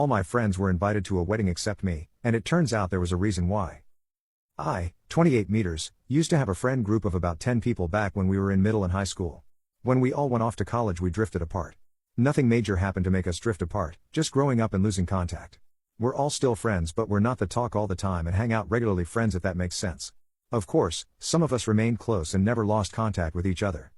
All my friends were invited to a wedding except me, and it turns out there was a reason why. I, 28 meters, used to have a friend group of about 10 people back when we were in middle and high school. When we all went off to college, we drifted apart. Nothing major happened to make us drift apart, just growing up and losing contact. We're all still friends, but we're not the talk all the time and hang out regularly friends, if that makes sense. Of course, some of us remained close and never lost contact with each other.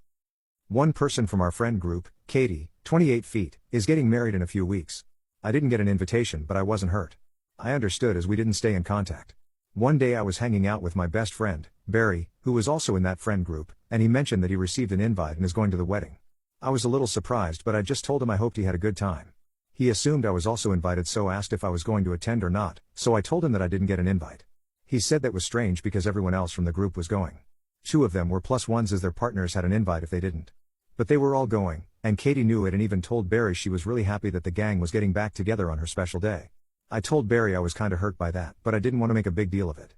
One person from our friend group, Katie, 28 feet, is getting married in a few weeks. I didn't get an invitation, but I wasn't hurt. I understood, as we didn't stay in contact. One day I was hanging out with my best friend, Barry, who was also in that friend group, and he mentioned that he received an invite and is going to the wedding. I was a little surprised, but I just told him I hoped he had a good time. He assumed I was also invited, so asked if I was going to attend or not, so I told him that I didn't get an invite. He said that was strange because everyone else from the group was going. 2 of them were +1s, as their partners had an invite if they didn't. But they were all going, and Katie knew it and even told Barry she was really happy that the gang was getting back together on her special day. I told Barry I was kinda hurt by that, but I didn't want to make a big deal of it.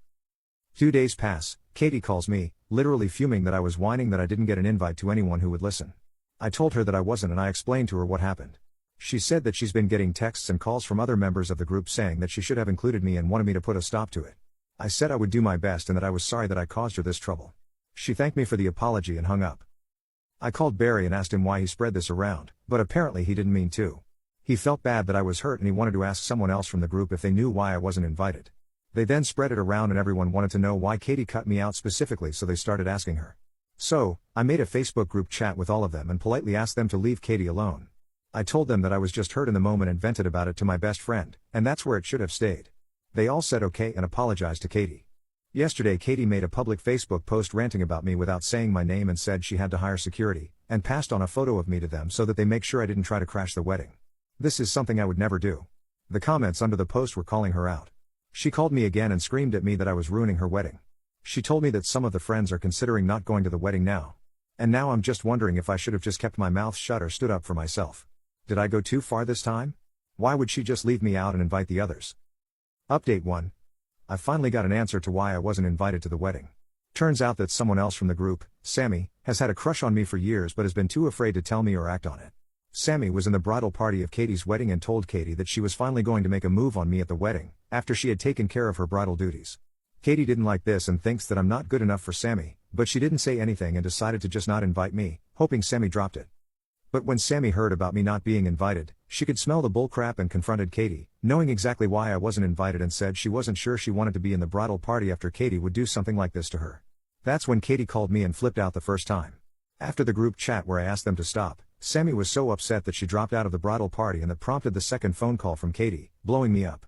2 days pass, Katie calls me, literally fuming that I was whining that I didn't get an invite to anyone who would listen. I told her that I wasn't, and I explained to her what happened. She said that she's been getting texts and calls from other members of the group saying that she should have included me and wanted me to put a stop to it. I said I would do my best and that I was sorry that I caused her this trouble. She thanked me for the apology and hung up. I called Barry and asked him why he spread this around, but apparently he didn't mean to. He felt bad that I was hurt and he wanted to ask someone else from the group if they knew why I wasn't invited. They then spread it around and everyone wanted to know why Katie cut me out specifically, so they started asking her. So, I made a Facebook group chat with all of them and politely asked them to leave Katie alone. I told them that I was just hurt in the moment and vented about it to my best friend, and that's where it should have stayed. They all said okay and apologized to Katie. Yesterday Katie made a public Facebook post ranting about me without saying my name and said she had to hire security, and passed on a photo of me to them so that they make sure I didn't try to crash the wedding. This is something I would never do. The comments under the post were calling her out. She called me again and screamed at me that I was ruining her wedding. She told me that some of the friends are considering not going to the wedding now. And now I'm just wondering if I should have just kept my mouth shut or stood up for myself. Did I go too far this time? Why would she just leave me out and invite the others? Update 1. I finally got an answer to why I wasn't invited to the wedding. Turns out that someone else from the group, Sammy, has had a crush on me for years but has been too afraid to tell me or act on it. Sammy was in the bridal party of Katie's wedding and told Katie that she was finally going to make a move on me at the wedding, after she had taken care of her bridal duties. Katie didn't like this and thinks that I'm not good enough for Sammy, but she didn't say anything and decided to just not invite me, hoping Sammy dropped it. But when Sammy heard about me not being invited, she could smell the bullcrap and confronted Katie, knowing exactly why I wasn't invited, and said she wasn't sure she wanted to be in the bridal party after Katie would do something like this to her. That's when Katie called me and flipped out the first time. After the group chat where I asked them to stop, Sammy was so upset that she dropped out of the bridal party, and that prompted the second phone call from Katie, blowing me up.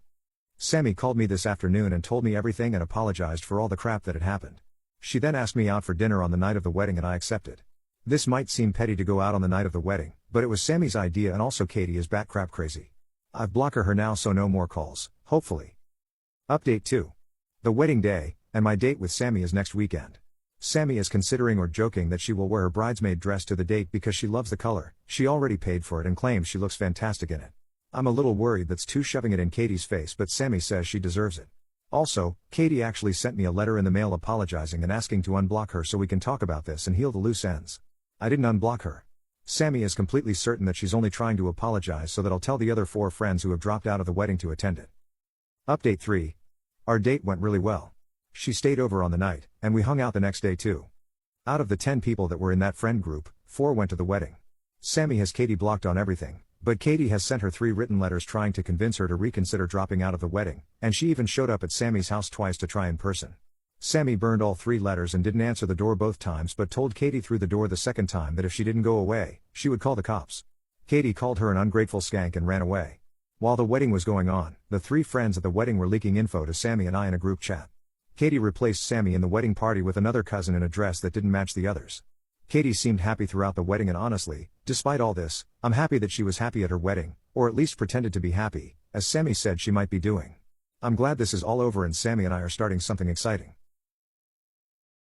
Sammy called me this afternoon and told me everything and apologized for all the crap that had happened. She then asked me out for dinner on the night of the wedding and I accepted. This might seem petty to go out on the night of the wedding, but it was Sammy's idea, and also Katie is bat crap crazy. I've blocked her now, so no more calls, hopefully. Update 2. The wedding day, and my date with Sammy is next weekend. Sammy is considering or joking that she will wear her bridesmaid dress to the date because she loves the color, she already paid for it and claims she looks fantastic in it. I'm a little worried that's too shoving it in Katie's face, but Sammy says she deserves it. Also, Katie actually sent me a letter in the mail apologizing and asking to unblock her so we can talk about this and heal the loose ends. I didn't unblock her. Sammy is completely certain that she's only trying to apologize so that I'll tell the other 4 friends who have dropped out of the wedding to attend it. Update 3. Our date went really well. She stayed over on the night, and we hung out the next day too. Out of the 10 people that were in that friend group, 4 went to the wedding. Sammy has Katie blocked on everything, but Katie has sent her 3 written letters trying to convince her to reconsider dropping out of the wedding, and she even showed up at Sammy's house twice to try in person. Sammy burned all 3 letters and didn't answer the door both times, but told Katie through the door the second time that if she didn't go away, she would call the cops. Katie called her an ungrateful skank and ran away. While the wedding was going on, the 3 friends at the wedding were leaking info to Sammy and I in a group chat. Katie replaced Sammy in the wedding party with another cousin in a dress that didn't match the others. Katie seemed happy throughout the wedding, and honestly, despite all this, I'm happy that she was happy at her wedding, or at least pretended to be happy, as Sammy said she might be doing. I'm glad this is all over and Sammy and I are starting something exciting.